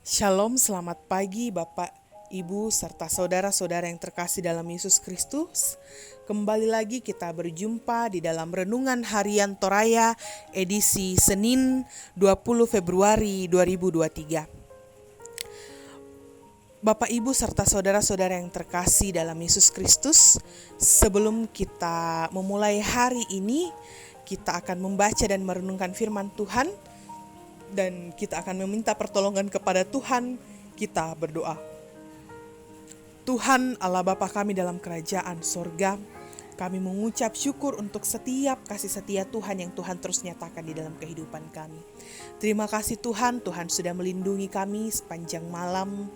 Shalom, selamat pagi Bapak, Ibu, serta saudara-saudara yang terkasih dalam Yesus Kristus. Kembali lagi kita berjumpa di dalam Renungan Harian Toraya edisi Senin 20 Februari 2023. Bapak, Ibu, serta saudara-saudara yang terkasih dalam Yesus Kristus, sebelum kita memulai hari ini, kita akan membaca dan merenungkan firman Tuhan, dan kita akan meminta pertolongan kepada Tuhan. Kita berdoa. Tuhan Allah Bapa kami dalam kerajaan sorga, kami mengucap syukur untuk setiap kasih setia Tuhan yang Tuhan terus nyatakan di dalam kehidupan kami. Terima kasih Tuhan, Tuhan sudah melindungi kami sepanjang malam,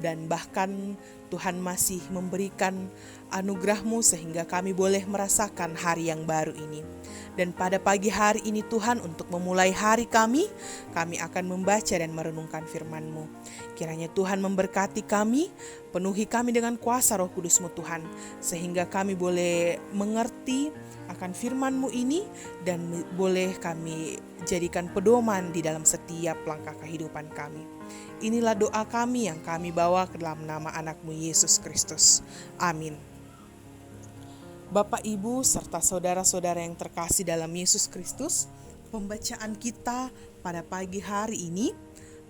dan bahkan Tuhan masih memberikan anugerah-Mu sehingga kami boleh merasakan hari yang baru ini. Dan pada pagi hari ini Tuhan, untuk memulai hari kami akan membaca dan merenungkan firman-Mu. Kiranya Tuhan memberkati kami, penuhi kami dengan kuasa Roh Kudus-Mu Tuhan, sehingga kami boleh mengerti akan firman-Mu ini dan boleh kami jadikan pedoman di dalam setiap langkah kehidupan kami. Inilah doa kami yang kami bawa ke dalam nama anak-Mu Yesus Kristus. Amin. Bapak, Ibu, serta saudara-saudara yang terkasih dalam Yesus Kristus, pembacaan kita pada pagi hari ini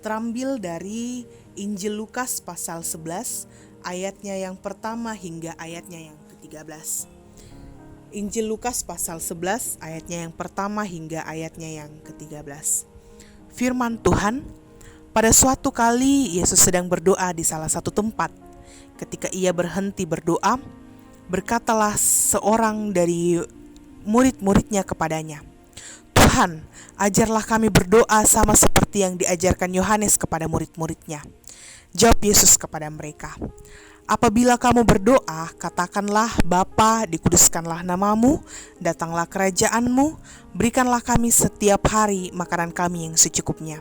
terambil dari Injil Lukas pasal 11, ayatnya yang pertama hingga ayatnya yang ke-13. Injil Lukas pasal 11, ayatnya yang pertama hingga ayatnya yang ke-13. Firman Tuhan, pada suatu kali Yesus sedang berdoa di salah satu tempat. Ketika ia berhenti berdoa, berkatalah seorang dari murid-muridnya kepadanya, "Tuhan, ajarlah kami berdoa sama seperti yang diajarkan Yohanes kepada murid-muridnya." Jawab Yesus kepada mereka, "Apabila kamu berdoa, katakanlah, Bapa, dikuduskanlah namamu, datanglah kerajaan-Mu, berikanlah kami setiap hari makanan kami yang secukupnya.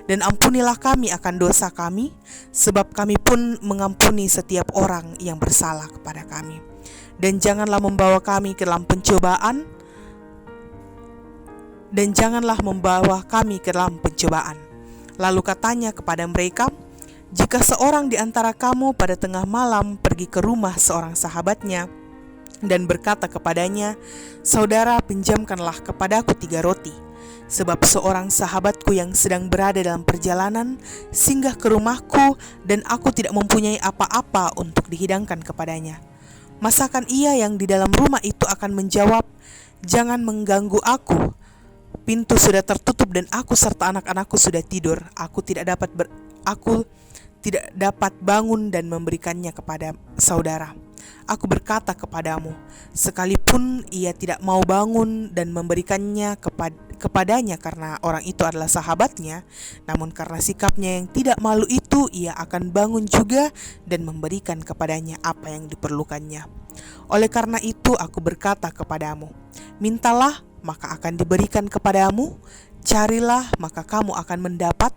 Dan ampunilah kami akan dosa kami, sebab kami pun mengampuni setiap orang yang bersalah kepada kami. Dan janganlah membawa kami ke dalam pencobaan, Lalu katanya kepada mereka, "Jika seorang di antara kamu pada tengah malam pergi ke rumah seorang sahabatnya dan berkata kepadanya, 'Saudara, pinjamkanlah kepadaku 3 roti, sebab seorang sahabatku yang sedang berada dalam perjalanan singgah ke rumahku dan aku tidak mempunyai apa-apa untuk dihidangkan kepadanya.' Masakan ia yang di dalam rumah itu akan menjawab, 'Jangan mengganggu aku. Pintu sudah tertutup dan aku serta anak-anakku sudah tidur. Aku tidak dapat bangun dan memberikannya kepada saudara.' Aku berkata kepadamu, sekalipun ia tidak mau bangun dan memberikannya kepadanya karena orang itu adalah sahabatnya, namun karena sikapnya yang tidak malu itu, ia akan bangun juga dan memberikan kepadanya apa yang diperlukannya. Oleh karena itu aku berkata kepadamu, mintalah, maka akan diberikan kepadamu, carilah, maka kamu akan mendapat,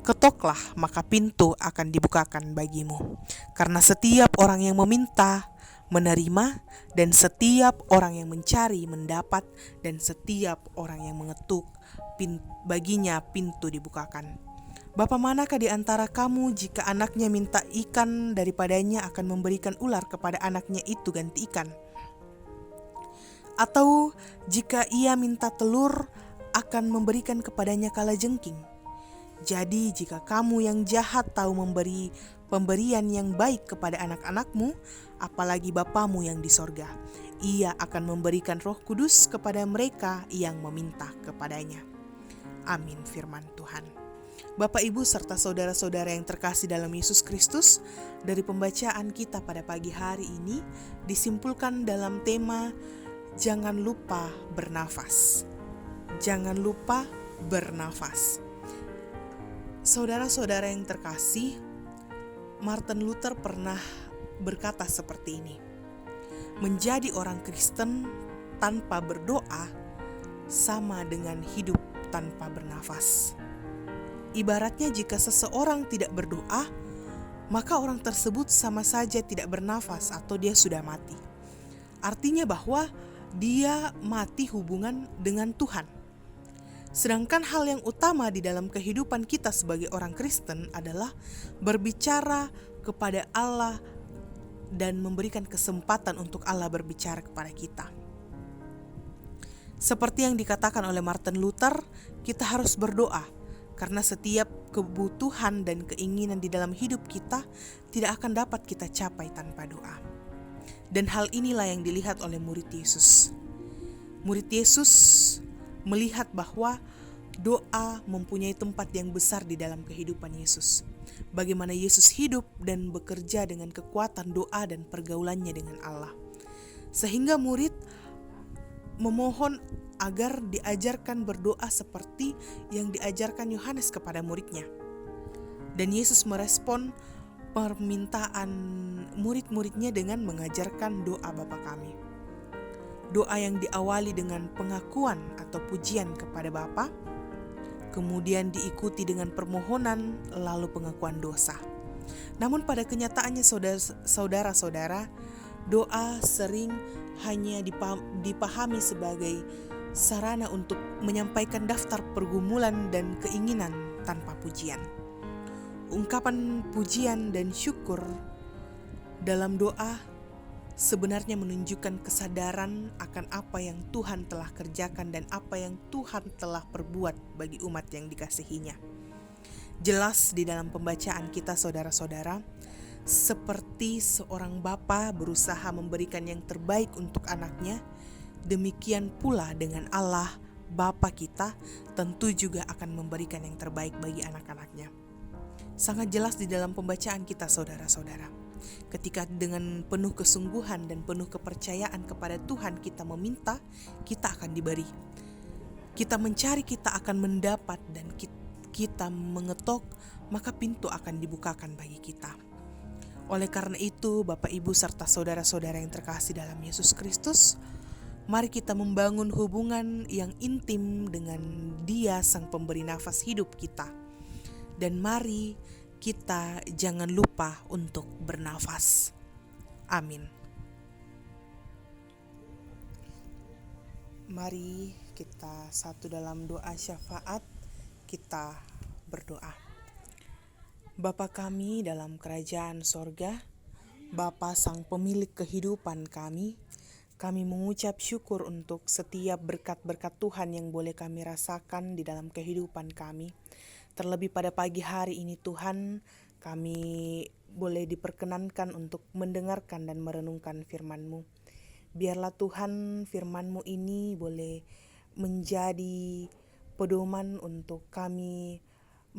ketoklah, maka pintu akan dibukakan bagimu. Karena setiap orang yang meminta, menerima, dan setiap orang yang mencari, mendapat, dan setiap orang yang mengetuk, baginya pintu dibukakan. Bapa manakah di antara kamu jika anaknya minta ikan daripadanya akan memberikan ular kepada anaknya itu ganti ikan? Atau jika ia minta telur akan memberikan kepadanya kalajengking? Jadi jika kamu yang jahat tahu memberi pemberian yang baik kepada anak-anakmu, apalagi Bapamu yang di sorga, ia akan memberikan Roh Kudus kepada mereka yang meminta kepadanya." Amin, firman Tuhan. Bapak, Ibu, serta saudara-saudara yang terkasih dalam Yesus Kristus, dari pembacaan kita pada pagi hari ini disimpulkan dalam tema jangan lupa bernafas. Jangan lupa bernafas. Saudara-saudara yang terkasih, Martin Luther pernah berkata seperti ini, menjadi orang Kristen tanpa berdoa sama dengan hidup tanpa bernafas. Ibaratnya jika seseorang tidak berdoa, maka orang tersebut sama saja tidak bernafas atau dia sudah mati. Artinya bahwa dia mati hubungan dengan Tuhan. Sedangkan hal yang utama di dalam kehidupan kita sebagai orang Kristen adalah berbicara kepada Allah dan memberikan kesempatan untuk Allah berbicara kepada kita. Seperti yang dikatakan oleh Martin Luther, kita harus berdoa karena setiap kebutuhan dan keinginan di dalam hidup kita tidak akan dapat kita capai tanpa doa. Dan hal inilah yang dilihat oleh murid Yesus. Murid Yesus melihat bahwa doa mempunyai tempat yang besar di dalam kehidupan Yesus. Bagaimana Yesus hidup dan bekerja dengan kekuatan doa dan pergaulannya dengan Allah. Sehingga murid memohon agar diajarkan berdoa seperti yang diajarkan Yohanes kepada muridnya. Dan Yesus merespon permintaan murid-muridnya dengan mengajarkan doa Bapa Kami. Doa yang diawali dengan pengakuan atau pujian kepada Bapa, kemudian diikuti dengan permohonan lalu pengakuan dosa. Namun pada kenyataannya saudara-saudara, doa sering hanya dipahami sebagai sarana untuk menyampaikan daftar pergumulan dan keinginan tanpa pujian. Ungkapan pujian dan syukur dalam doa sebenarnya menunjukkan kesadaran akan apa yang Tuhan telah kerjakan dan apa yang Tuhan telah perbuat bagi umat yang dikasihinya. Jelas di dalam pembacaan kita saudara-saudara, seperti seorang bapa berusaha memberikan yang terbaik untuk anaknya, demikian pula dengan Allah, Bapa kita, tentu juga akan memberikan yang terbaik bagi anak-anaknya. Sangat jelas di dalam pembacaan kita saudara-saudara. Ketika dengan penuh kesungguhan dan penuh kepercayaan kepada Tuhan kita meminta, kita akan diberi. Kita mencari, kita akan mendapat, dan kita mengetok, maka pintu akan dibukakan bagi kita. Oleh karena itu, Bapak, Ibu, serta saudara-saudara yang terkasih dalam Yesus Kristus, mari kita membangun hubungan yang intim dengan Dia, Sang Pemberi nafas hidup kita. Dan mari kita jangan lupa untuk bernafas. Amin. Mari kita satu dalam doa syafaat, kita berdoa. Bapa kami dalam kerajaan sorga, Bapa Sang Pemilik kehidupan kami mengucap syukur untuk setiap berkat-berkat Tuhan yang boleh kami rasakan di dalam kehidupan kami. Terlebih pada pagi hari ini Tuhan, kami boleh diperkenankan untuk mendengarkan dan merenungkan firman-Mu. Biarlah Tuhan firman-Mu ini boleh menjadi pedoman untuk kami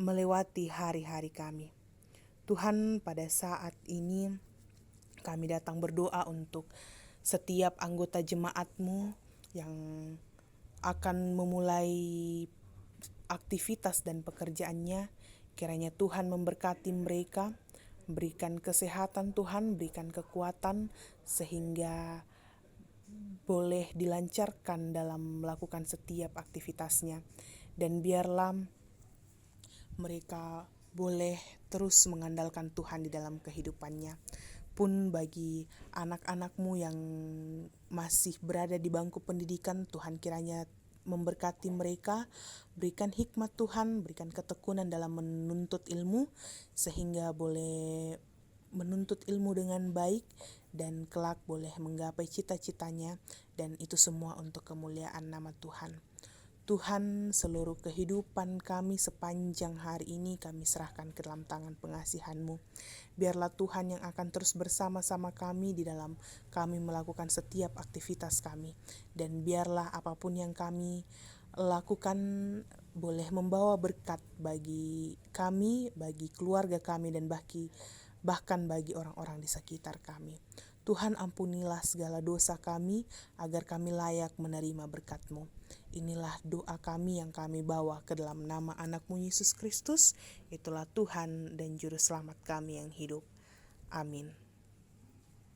melewati hari-hari kami. Tuhan, pada saat ini kami datang berdoa untuk setiap anggota jemaat-Mu yang akan memulai aktivitas dan pekerjaannya. Kiranya Tuhan memberkati mereka, berikan kesehatan Tuhan, berikan kekuatan sehingga boleh dilancarkan dalam melakukan setiap aktivitasnya. Dan biarlah mereka boleh terus mengandalkan Tuhan di dalam kehidupannya. Pun bagi anak-anak-Mu yang masih berada di bangku pendidikan, Tuhan kiranya memberkati mereka, berikan hikmat Tuhan, berikan ketekunan dalam menuntut ilmu, sehingga boleh menuntut ilmu dengan baik dan kelak boleh menggapai cita-citanya, dan itu semua untuk kemuliaan nama Tuhan. Tuhan, seluruh kehidupan kami sepanjang hari ini kami serahkan ke dalam tangan pengasihan-Mu. Biarlah Tuhan yang akan terus bersama-sama kami di dalam kami melakukan setiap aktivitas kami. Dan biarlah apapun yang kami lakukan boleh membawa berkat bagi kami, bagi keluarga kami, dan bahkan bagi orang-orang di sekitar kami. Tuhan, ampunilah segala dosa kami agar kami layak menerima berkat-Mu. Inilah doa kami yang kami bawa ke dalam nama anak-Mu Yesus Kristus. Itulah Tuhan dan Juru Selamat kami yang hidup. Amin.